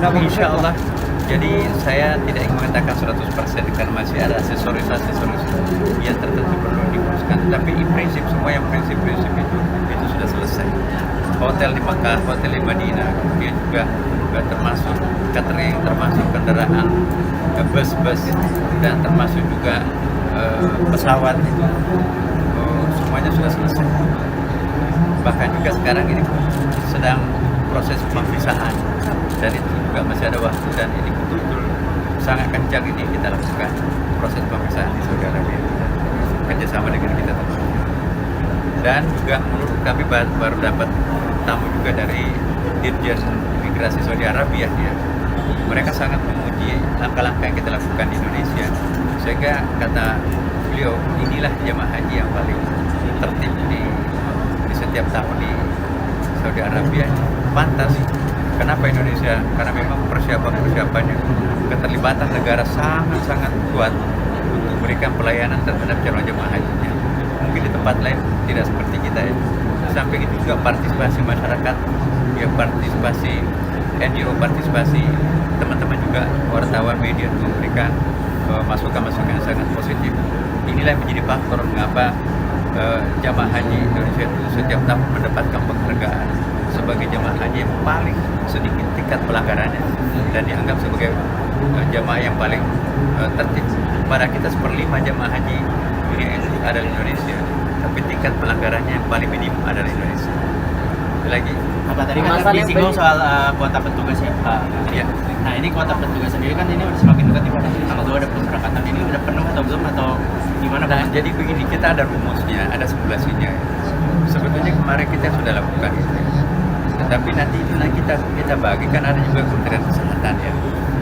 Insya Allah. Jadi saya tidak ingin mengatakan 100% karena masih ada aksesoris yang tertentu perlu diuruskan. Tapi in prinsip semua yang prinsip-prinsip itu sudah selesai. Hotel di Makkah, hotel di Madinah, kemudian juga termasuk catering, termasuk kendaraan, bus-bus, dan termasuk juga pesawat itu semuanya sudah selesai. Bahkan juga sekarang ini sedang proses pemeriksaan dan itu juga masih ada waktu, dan ini betul-betul sangat kencang ini kita lakukan proses pemeriksaan di Saudi Arabia kerjasama dengan kita teman. Dan juga menurut kami baru dapat tamu juga dari Dirjen Imigrasi Saudi Arabia ya. Mereka sangat memuji langkah-langkah yang kita lakukan di Indonesia, sehingga kata beliau inilah jemaah haji yang paling tertib di setiap tahun di Saudi Arabia. Pantas. Kenapa Indonesia? Karena memang persiapannya, keterlibatan negara sangat-sangat kuat untuk memberikan pelayanan terhadap calon jemaah hajinya. Mungkin di tempat lain tidak seperti kita ya. Sampai itu juga partisipasi masyarakat, ya partisipasi NGO, partisipasi teman-teman juga wartawan media untuk memberikan masukan-masukan yang sangat positif. Inilah yang menjadi faktor mengapa jamaah haji Indonesia itu setiap tahun mendapatkan penghargaan sebagai jamaah haji yang paling sedikit tingkat pelanggarannya dan dianggap sebagai jamaah yang paling tertib. Pada kita 1/5 jamaah haji dunia ini adalah Indonesia, tapi tingkat pelanggarannya yang paling minim adalah Indonesia. Lagi apa tadi kan disinggung soal kuota petugas ya Pak? Ya. Nah ini kuota petugas sendiri kan ini udah semakin dekat nih Pak. Tanggal 2 ada pemberangkatan, ini udah penuh atau belum atau gimana Pak? Nah, jadi begini, kita ada rumusnya, ada simulasinya. Sebetulnya kemarin kita sudah lakukan itu. Tetapi nanti itu kita bagikan, ada juga Kementerian Kesehatan ya.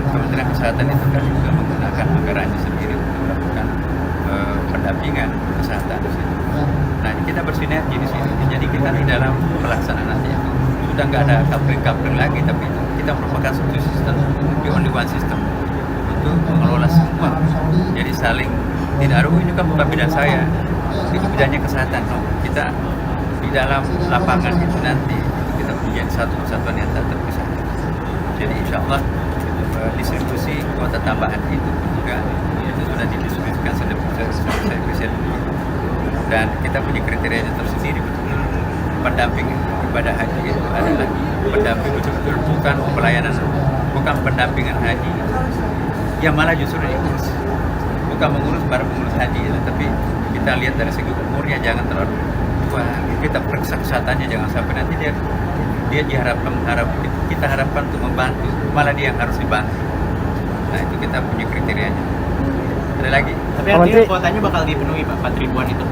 Kementerian Kesehatan itu kan juga menggunakan anggarannya sendiri untuk melakukan pendampingan kesehatan di situ. Nah, kita bersinergi di sini. Jadi kita di dalam pelaksanaan itu sudah nggak ada kapling lagi, tapi kita merupakan satu sistem, the only one system untuk mengelola semua. Jadi saling tidak ada, ini kan bukan bidang saya, itu bidangnya kesehatan. No, kita di dalam lapangan itu nanti kita punya satu kesatuan yang tak terpisahkan. Jadi insya Allah distribusi kuota tambahan itu juga itu sudah didistribusikan selesai presiden, dan kita punya kriteria tersendiri betul. Pendamping ibadah haji itu adalah pendamping betul-betul, bukan pelayanan, bukan pendampingan haji yang malah justru diurus, bukan mengurus para pengurus haji, tapi kita lihat dari segi umurnya jangan terlalu tua, kita periksa kesehatannya jangan sampai nanti dia kita harapkan untuk membantu, malah dia yang harus dibantu. Nah itu kita punya kriterianya. Ada lagi? Tapi artinya kuotanya bakal dipenuhi Pak, 4 ribuan itu?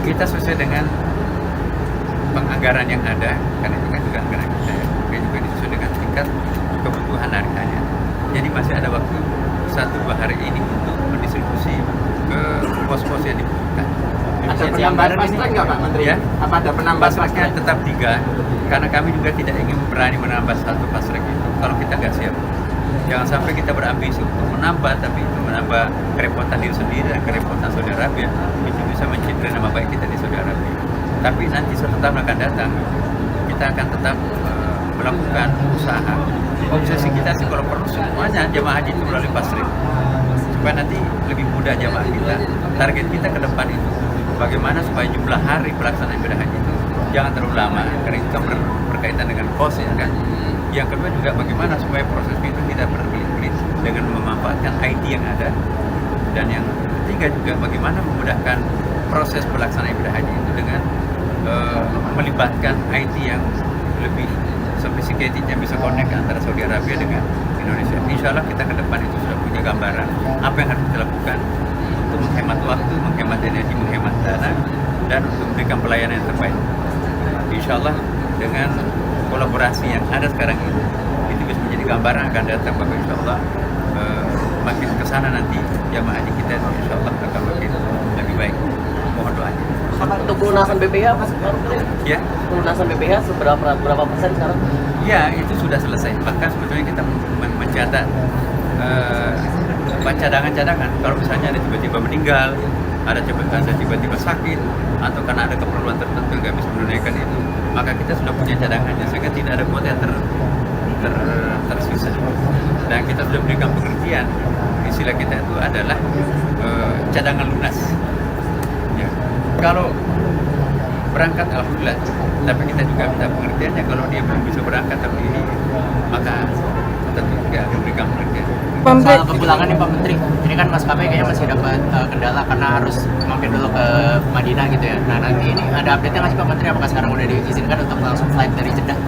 Kita sesuai dengan penganggaran yang ada, karena itu kan juga anggaran kita ya. Kita juga sesuai dengan tingkat kebutuhan harianya. Jadi masih ada waktu 1-2 hari ini untuk mendistribusi ke pos-pos yang dibutuhkan. Ada penambahan fast-track nggak Pak Menteri? Ya? Apa ada penambahan fast-tracknya tetap 3, karena kami juga tidak ingin berani menambah 1 fast-track itu kalau kita nggak siap. Jangan sampai kita berambisi untuk menambah, tapi itu menambah kerepotan diri sendiri dan kerepotan Saudi Arabia. Itu bisa mencederai nama baik kita di Saudi Arabia. Tapi nanti suatu tahun akan datang, kita akan tetap melakukan usaha. Obsesi kita sih kalau perlu semuanya jemaah haji itu melalui fast-track, supaya nanti lebih mudah jemaah kita. Target kita ke depan itu bagaimana supaya jumlah hari pelaksanaan ibadah haji itu jangan terlalu lama, karena itu kan berkaitan dengan cost ya kan. Yang kedua juga bagaimana supaya proses itu tidak berbelit-belit dengan memanfaatkan IT yang ada. Dan yang ketiga juga bagaimana memudahkan proses pelaksanaan ibadah haji itu dengan melibatkan IT yang lebih sophisticated, yang bisa connect antara Saudi Arabia dengan Indonesia. Insya Allah kita ke depan itu sudah punya gambaran apa yang harus kita lakukan untuk menghemat waktu, menghemat energi, menghemat dana, dan untuk memberikan pelayanan yang terbaik. Insya Allah dengan kolaborasi yang ada sekarang ini, itu bisa menjadi gambaran akan datang bahwa insya Allah makin kesana nanti jamaah haji kita insya Allah akan makin lebih baik. Mohon doanya. Sama untuk pelunasan BPH apa sekarang? Ya. Pelunasan BPH berapa persen sekarang? Ya itu sudah selesai. Bahkan sebetulnya kita mencatat cadangan-cadangan. Kalau misalnya ada tiba-tiba meninggal, ada tiba-tiba sakit, atau karena ada keperluan tertentu nggak bisa menunaikan itu, maka kita sudah punya cadangannya sehingga tidak ada kuota yang tersisa. Dan kita sudah berikan pengertian, istilah kita itu adalah cadangan lunas. Ya. Kalau berangkat alhamdulillah, tapi kita juga minta pengertiannya kalau dia belum bisa berangkat tahun ini, maka tentu juga akan berikan pengertian. Soal kepulangan nih Pak Menteri, ini kan maskapai kayaknya masih dapat kendala karena harus mampir dulu ke Madinah gitu ya. Nah nanti ini ada update-nya nggak sih Pak Menteri? Apakah sekarang udah diizinkan untuk langsung flight dari Jeddah?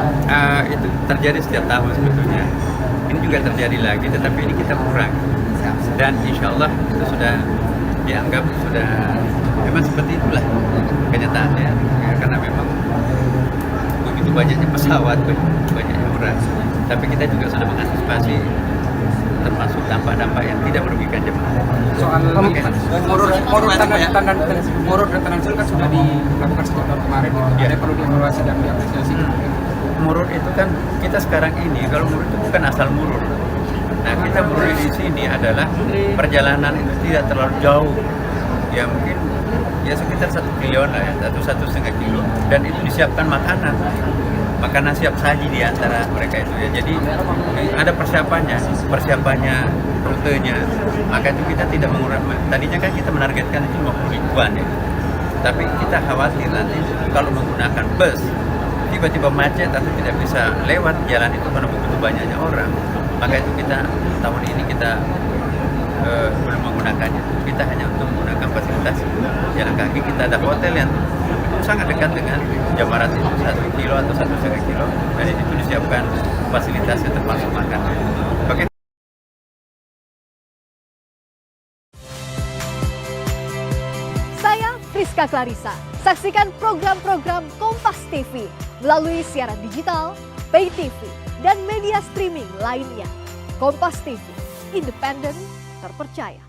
Itu terjadi setiap tahun sebetulnya. Ini juga terjadi lagi, tetapi ini kita kurang. Dan insya Allah itu sudah dianggap sudah memang seperti itulah kenyataannya. Ya, karena memang begitu banyaknya pesawat, banyaknya orang. Tapi kita juga sudah mengantisipasi termasuk dampak-dampak yang tidak merugikan jemaah. Soal murur dan tenang kan sudah dilakukan sejak tahun kemarin. Ya. Ada perlu dievaluasi dan diapresiasi. Murur itu kan kita sekarang ini, kalau murur itu bukan asal murur. Nah kita murur di sini adalah perjalanan itu tidak terlalu jauh. Ya mungkin ya sekitar 1 kilo lah ya, atau 1,5 kilo. Dan itu disiapkan makanan siap saji di antara mereka itu ya. Jadi ada persiapannya, rutenya. Maka itu kita tidak mengurangi. Tadinya kan kita menargetkan itu 50 ribuan ya. Tapi kita khawatir nanti kalau menggunakan bus tiba-tiba macet atau tidak bisa lewat jalan itu karena begitu banyaknya orang. Maka itu kita tahun ini kita belum menggunakannya. Kita hanya untuk menggunakan fasilitas jalan kaki. Kita ada hotel yang sangat dekat dengan Jamarat itu 1 kilo atau 1,5 kilo, dan itu disiapkan fasilitasnya termasuk makanan. Oke. Saya Friska Clarissa. Saksikan program-program Kompas TV melalui siaran digital, pay TV, dan media streaming lainnya. Kompas TV, independen, terpercaya.